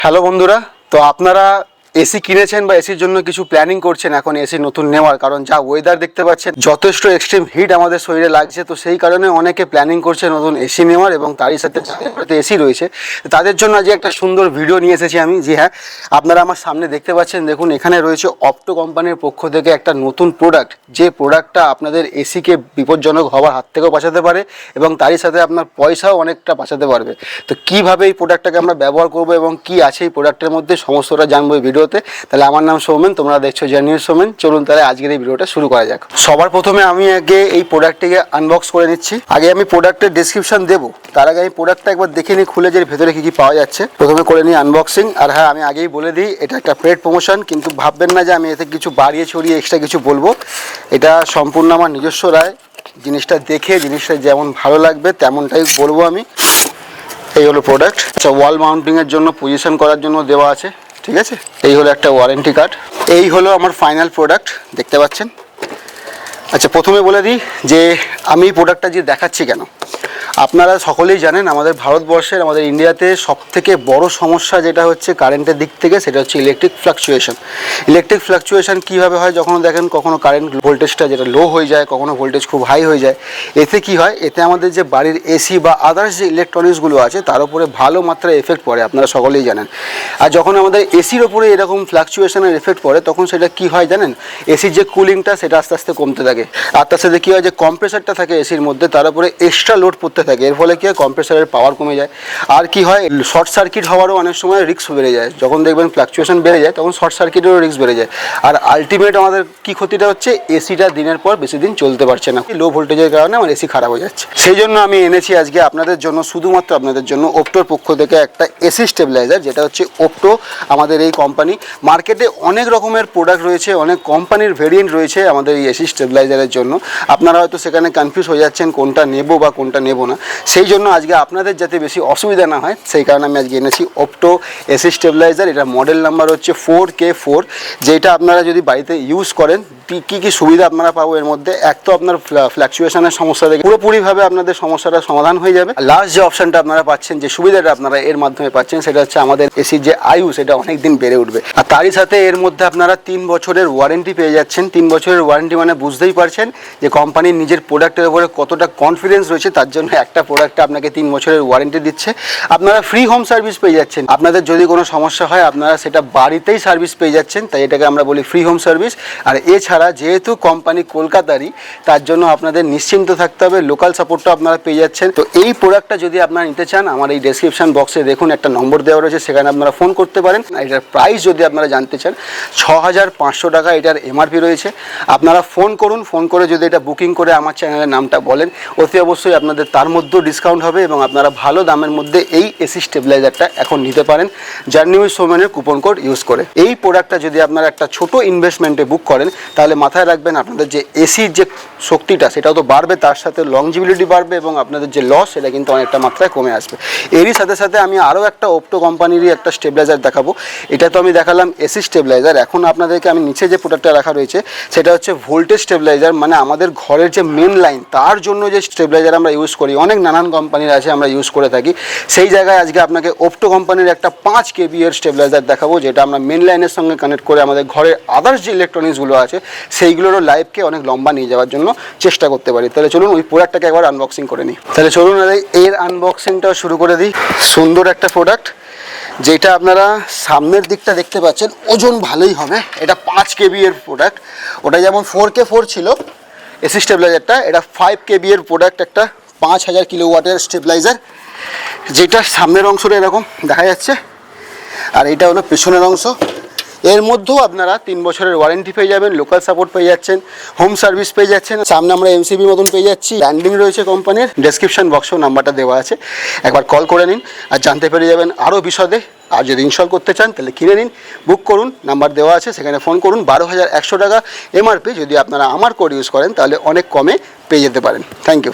Hello বন্ধুরা, তো আপনারা এসি কিনেছেন বা এসির জন্য কিছু প্ল্যানিং করছেন এখন এসি নতুন নেওয়ার, কারণ যা ওয়েদার দেখতে পাচ্ছেন যথেষ্ট এক্সট্রিম হিট আমাদের শরীরে লাগছে। তো সেই কারণে অনেকে প্ল্যানিং করছে নতুন এসি নেওয়ার, এবং তারই সাথে এসি রয়েছে তাদের জন্য আজকে একটা সুন্দর ভিডিও নিয়ে এসেছি আমি। জি হ্যাঁ, আপনারা আমার সামনে দেখতে পাচ্ছেন, দেখুন এখানে রয়েছে অপ্টো কোম্পানির পক্ষ থেকে একটা নতুন প্রোডাক্ট, যে প্রোডাক্টটা আপনাদের এসিকে বিপজ্জনক হওয়ার হাত থেকেও বাঁচাতে পারে এবং তারই সাথে আপনার পয়সাও অনেকটা বাঁচাতে পারবে। তো কীভাবে এই প্রোডাক্টটাকে আমরা ব্যবহার করবো এবং কী আছে এই প্রোডাক্টের মধ্যে সমস্তটা জানবো এই ভিডিওতে। তাহলে আমার নাম সৌমেন, তোমরা দেখছো জার্নি সৌমেন। চলুন তাহলে আজকের এই ভিডিওটা শুরু করা যাক। সবার প্রথমে আমি আগে এই প্রোডাক্টটিকে আনবক্স করে নিচ্ছি। আগে আমি প্রোডাক্টের ডেসক্রিপশন দেবো, তার আগে আমি প্রোডাক্টটা একবার দেখে নিই খুলে, যে ভেতরে কী কী পাওয়া যাচ্ছে। প্রথমে করে নিই আনবক্সিং। আর হ্যাঁ, আমি আগেই বলে দিই এটা একটা পেড প্রমোশন, কিন্তু ভাববেন না যে আমি এতে কিছু বাড়িয়ে ছড়িয়ে এক্সট্রা কিছু বলবো। এটা সম্পূর্ণ আমার নিজস্ব রায়, জিনিসটা দেখে জিনিসটা যেমন ভালো লাগবে তেমনটাই বলবো আমি। এই হলো প্রোডাক্ট। আচ্ছা, ওয়াল মাউন্টিংয়ের জন্য পজিশন করার জন্য দেওয়া আছে, ঠিক আছে। এই হলো একটা ওয়ারেন্টি কার্ড। এই হলো আমার ফাইনাল প্রোডাক্ট, দেখতে পাচ্ছেন। আচ্ছা, প্রথমে বলে দিই যে আমি প্রোডাক্টটা যে দেখাচ্ছি কেন। আপনারা সকলেই জানেন আমাদের ভারতবর্ষের, আমাদের ইন্ডিয়াতে সবথেকে বড় সমস্যা যেটা হচ্ছে কারেন্টের দিক থেকে, সেটা হচ্ছে ইলেকট্রিক ফ্লাকচুয়েশন। ইলেকট্রিক ফ্লাকচুয়েশন কীভাবে হয়, যখন দেখেন কখনো কারেন্ট ভোল্টেজটা যেটা লো হয়ে যায়, কখনো ভোল্টেজ খুব হাই হয়ে যায়। এতে কি হয়, এতে আমাদের যে বাড়ির এসি বা আদার্স যে ইলেকট্রনিক্সগুলো আছে তার উপরে ভালো মাত্রায় এফেক্ট পড়ে, আপনারা সকলেই জানেন। আর যখন আমাদের এসির ওপরে এরকম ফ্লাকচুয়েশনের এফেক্ট পড়ে, তখন সেটা কি হয় জানেন, এসির যে কুলিংটা সেটা আস্তে আস্তে কমতে থাকে। আর তার সাথে কী হয়, যে কম্প্রেসারটা থাকে এসির মধ্যে, তার উপরে এক্সট্রা লোড পড়তে থাকে। এর ফলে কি হয়, কম্প্রেসারের পাওয়ার কমে যায়। আর কি হয়, শর্ট সার্কিট হওয়ারও অনেক সময় রিস্ক বেড়ে যায়। যখন দেখবেন ফ্লাকচুয়েশন বেড়ে যায়, তখন শর্ট সার্কিটেরও রিস্ক বেড়ে যায়। আর আলটিমেট আমাদের কি ক্ষতিটা হচ্ছে, এসিটা দিনের পর বেশি দিন চলতে পারছে না, লো ভোল্টেজের কারণে আমার এসি খারাপ হয়ে যাচ্ছে। সেই জন্য আমি এনেছি আজকে আপনাদের জন্য, শুধুমাত্র আপনাদের জন্য, অপ্টোর পক্ষ থেকে একটা এসি স্টেবিলাইজার, যেটা হচ্ছে অপ্টো। আমাদের এই কোম্পানি, মার্কেটে অনেক রকমের প্রোডাক্ট রয়েছে, অনেক কোম্পানির ভেরিয়েন্ট রয়েছে আমাদের এই এসি স্টেবিলাইজারের জন্য। আপনারা হয়তো সেখানে কনফিউজ হয়ে যাচ্ছেন কোনটা নেব বা কোনটা নেব না। সেই জন্য আজকে আপনাদের যাতে বেশি অসুবিধা না হয়, সেই কারণে আমি আজকে এনেছি অপ্টো এসি স্টেবিলাইজার। এটা মডেল নাম্বার হচ্ছে 4K4। যেটা আপনারা যদি বাড়িতে ইউজ করেন, কী কী সুবিধা আপনারা পাবো এর মধ্যে, এক তো আপনার ফ্লাকচুয়েশনের সমস্যা থেকে পুরোপুরিভাবে আপনাদের সমস্যাটা সমাধান হয়ে যাবে। লাস্ট যে অপশানটা আপনারা পাচ্ছেন, যে সুবিধাটা আপনারা এর মাধ্যমে পাচ্ছেন, সেটা হচ্ছে আমাদের এসির যে আয়ু সেটা অনেক দিন বেড়ে উঠবে। আর তারই সাথে এর মধ্যে আপনারা 3 বছরের ওয়ারেন্টি পেয়ে যাচ্ছেন। 3 বছরের ওয়ারেন্টি মানে বুঝতেই পারছেন যে কোম্পানির নিজের প্রোডাক্টের উপরে কতটা কনফিডেন্স রয়েছে। তার জন্য একটা প্রোডাক্টে আপনাকে 3 বছরের ওয়ারেন্টি দিচ্ছে। আপনারা ফ্রি হোম সার্ভিস পেয়ে যাচ্ছেন। আপনাদের যদি কোনো সমস্যা হয়, আপনারা সেটা বাড়িতেই সার্ভিস পেয়ে যাচ্ছেন, তাই এটাকে আমরা বলি ফ্রি হোম সার্ভিস। আর এছাড়া যেহেতু কোম্পানি কলকাতারই, তার জন্য আপনাদের নিশ্চিন্ত থাকতে হবে, লোকাল সাপোর্টটা আপনারা পেয়ে যাচ্ছেন। তো এই প্রোডাক্টটা যদি আপনারা নিতে চান, আমার এই ডেসক্রিপশন বক্সে দেখুন একটা নম্বর দেওয়া রয়েছে, সেখানে আপনারা ফোন করতে পারেন। এটার প্রাইস যদি আপনারা জানতে চান, 6500 টাকা এটার এমআরপি রয়েছে। আপনারা ফোন করুন, ফোন করে যদি এটা বুকিং করে আমার চ্যানেলের নামটা বলেন, অতি অবশ্যই আপনাদের তার মধ্যেও ডিসকাউন্ট হবে এবং আপনারা ভালো দামের মধ্যে এই এসি স্টেবিলাইজারটা এখন নিতে পারেন জার্নি উইথ সৌমেনের কুপন কোড ইউজ করে। এই প্রোডাক্টটা যদি আপনারা একটা ছোট ইনভেস্টমেন্টে বুক করেন, তাহলে মাথায় রাখবেন আপনাদের যে এসির যে শক্তিটা সেটাও তো বাড়বে, তার সাথে লংজিবিলিটি বাড়বে এবং আপনাদের যে লস সেটা কিন্তু অনেকটা মাত্রায় কমে আসবে। এরই সাথে সাথে আমি আরও একটা অপ্টো কোম্পানিরই একটা স্টেবিলাইজার দেখাবো। এটা তো আমি দেখালাম এসি স্টেবিলাইজার, এখন আপনাদেরকে আমি নিচে যে প্রোডাক্টটা রাখা রয়েছে সেটা হচ্ছে ভোল্টেজ স্টেবিলাইজার। মানে আমাদের ঘরের যে মেন লাইন, তার জন্য যে স্টেবিলাইজার আমরা ইউজ করি, অনেক নানান কোম্পানির আছে, আমরা ইউজ করে থাকি। সেই জায়গায় আজকে আপনাকে অপ্টো কোম্পানির একটা 5 kV এর স্টেবিলাইজার দেখাবো, যেটা আমরা মেন লাইনের সঙ্গে কানেক্ট করে আমাদের ঘরের আদার্স যে ইলেকট্রনিক্সগুলো আছে সেইগুলোরও লাইফকে অনেক লম্বা নিয়ে যাওয়ার জন্য চেষ্টা করতে পারি। তাহলে চলুন ওই প্রোডাক্টটাকে একবার আনবক্সিং করে নিই। তাহলে চলুন এর আনবক্সিংটাও শুরু করে দিই। সুন্দর একটা প্রোডাক্ট, যেটা আপনারা সামনের দিকটা দেখতে পাচ্ছেন, ওজন ভালোই হবে। এটা 5 kV এর প্রোডাক্ট। ওটা যেমন 4K4 ছিল এসি স্টেবিলাইজারটা, এটা 5 kV এর প্রোডাক্ট, একটা 5000 কিলোওয়াটের স্টেবিলাইজার, যেটা সামনের অংশটা এরকম দেখা যাচ্ছে, আর এটা হলো পেছনের অংশ। এর মধ্যেও আপনারা 3 বছরের ওয়ারেন্টি পেয়ে যাবেন, লোকাল সাপোর্ট পেয়ে যাচ্ছেন, হোম সার্ভিস পেয়ে যাচ্ছেন। সামনে আমরা এমসিবি মতন পেয়ে যাচ্ছি, ব্র্যান্ডিং রয়েছে কোম্পানির। ডেসক্রিপশন বক্সেও নাম্বারটা দেওয়া আছে, একবার কল করে নিন আর জানতে পেরে যাবেন আরও বিশদে। আর যদি ইনস্টল করতে চান তাহলে কিনে নিন, বুক করুন, নাম্বার দেওয়া আছে, সেখানে ফোন করুন। 12100 টাকা এমআরপি। যদি আপনারা আমার কোড ইউজ করেন তাহলে অনেক কমে পেয়ে যেতে পারেন। Thank you.